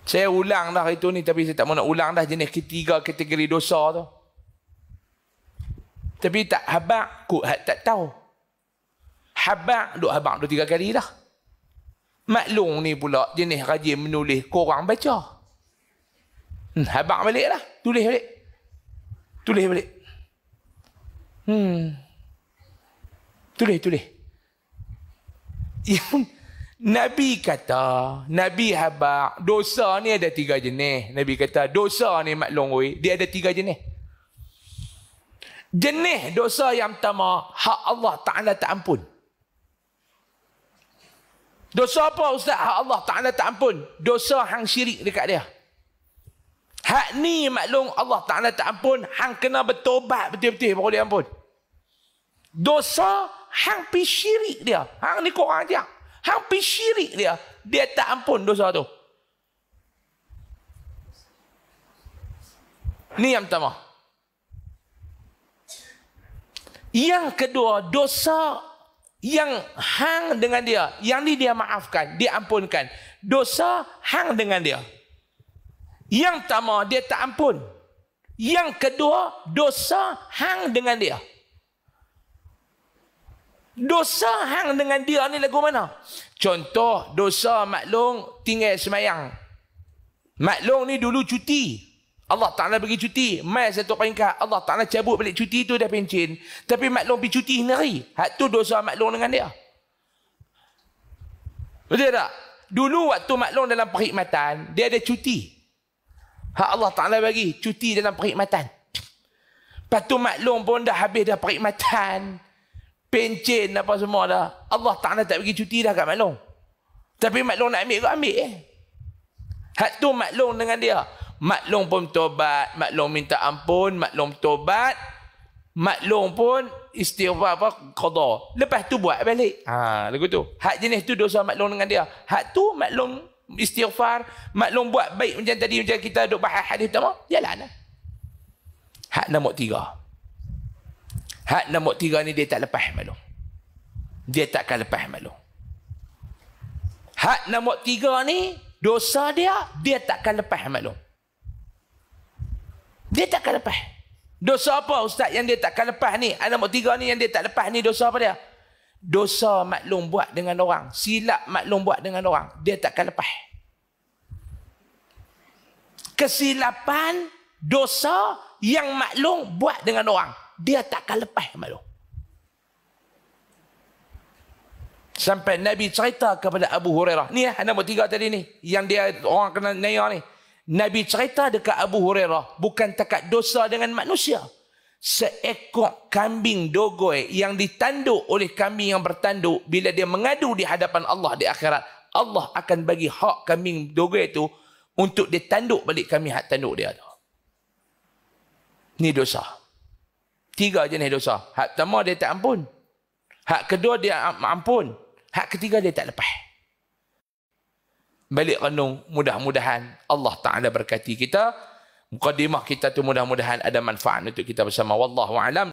Saya ulang dah itu ni, tapi saya tak mau nak ulang dah jenis ketiga kategori dosa tu. Tapi tak habaq, kut tak tahu. Habaq, duk habaq 2-3 kali dah. Maklum ni pula jenis rajin menulis, korang baca. Habaq balik lah, tulis balik. Tulis balik. Tulis. Yang Nabi kata, Nabi habaq, dosa ni ada 3 jenis. Nabi kata, dosa ni maklum oi, dia ada 3 jenis. Jenis dosa yang pertama, hak Allah Ta'ala tak ampun. Dosa apa Ustaz? Hak Allah Ta'ala tak ampun. Dosa hang syirik dekat dia. Hak ni maklum Allah Ta'ala tak ampun, hang kena bertobat betul-betul baru dia ampun. Dosa hang pi syirik dia. Hang ni korang aja. Hang pi syirik dia. Dia tak ampun dosa tu. Ni yang pertama. Yang kedua, dosa yang hang dengan dia. Yang ni dia maafkan, dia ampunkan. Dosa hang dengan dia. Yang pertama, dia tak ampun. Yang kedua, dosa hang dengan dia. Dosa hang dengan dia ni lagu mana? Contoh, dosa maklum tinggal semayang. Maklum ni dulu cuti. Allah Ta'ala bagi cuti. Mai satu peringkat. Allah Ta'ala cabut balik cuti tu dah pencin. Tapi maklum pergi cuti hari. Hak tu dosa maklum dengan dia. Betul tak? Dulu waktu maklum dalam perkhidmatan, dia ada cuti. Hak Allah Ta'ala bagi cuti dalam perkhidmatan. Lepas tu maklum pun dah habis dah perkhidmatan. Pencin apa semua dah. Allah Ta'ala tak bagi cuti dah kat maklum. Tapi maklum nak ambil kau ambil. Hak tu maklum dengan dia. Maklum pun tobat, maklum minta ampun, maklum tobat, maklum pun istighfar apa qada. Lepas tu buat balik. Lagu tu. Hak jenis tu dosa maklum dengan dia. Hak tu maklum istighfar, maklum buat baik macam tadi macam kita duk bahas hadis pertama, jalan. Hak nombor 3. Hak nombor 3 ni dia tak lepas maklum. Dia takkan lepas maklum. Hak nombor 3 ni dosa dia takkan lepas maklum. Dia takkan lepas. Dosa apa Ustaz yang dia takkan lepas ni? Nombor 3 ni yang dia tak lepas ni dosa apa dia? Dosa maklum buat dengan orang. Silap maklum buat dengan orang. Dia takkan lepas. Kesilapan dosa yang maklum buat dengan orang. Dia takkan lepas maklum. Sampai Nabi cerita kepada Abu Hurairah. Ni nombor 3 tadi ni. Yang dia orang kena naya ni. Nabi cerita dekat Abu Hurairah. Bukan takat dosa dengan manusia. Seekor kambing dogoi yang ditanduk oleh kambing yang bertanduk. Bila dia mengadu di hadapan Allah di akhirat. Allah akan bagi hak kambing dogoi itu. Untuk dia tanduk balik kambing hak tanduk dia tu. Ni dosa. 3 jenis dosa. Hak pertama dia tak ampun. Hak kedua dia ampun. Hak ketiga dia tak lepas. Balik renung, mudah-mudahan Allah Ta'ala berkati kita. Mukadimah kita tu mudah-mudahan ada manfaat untuk kita bersama. Wallahu a'lam.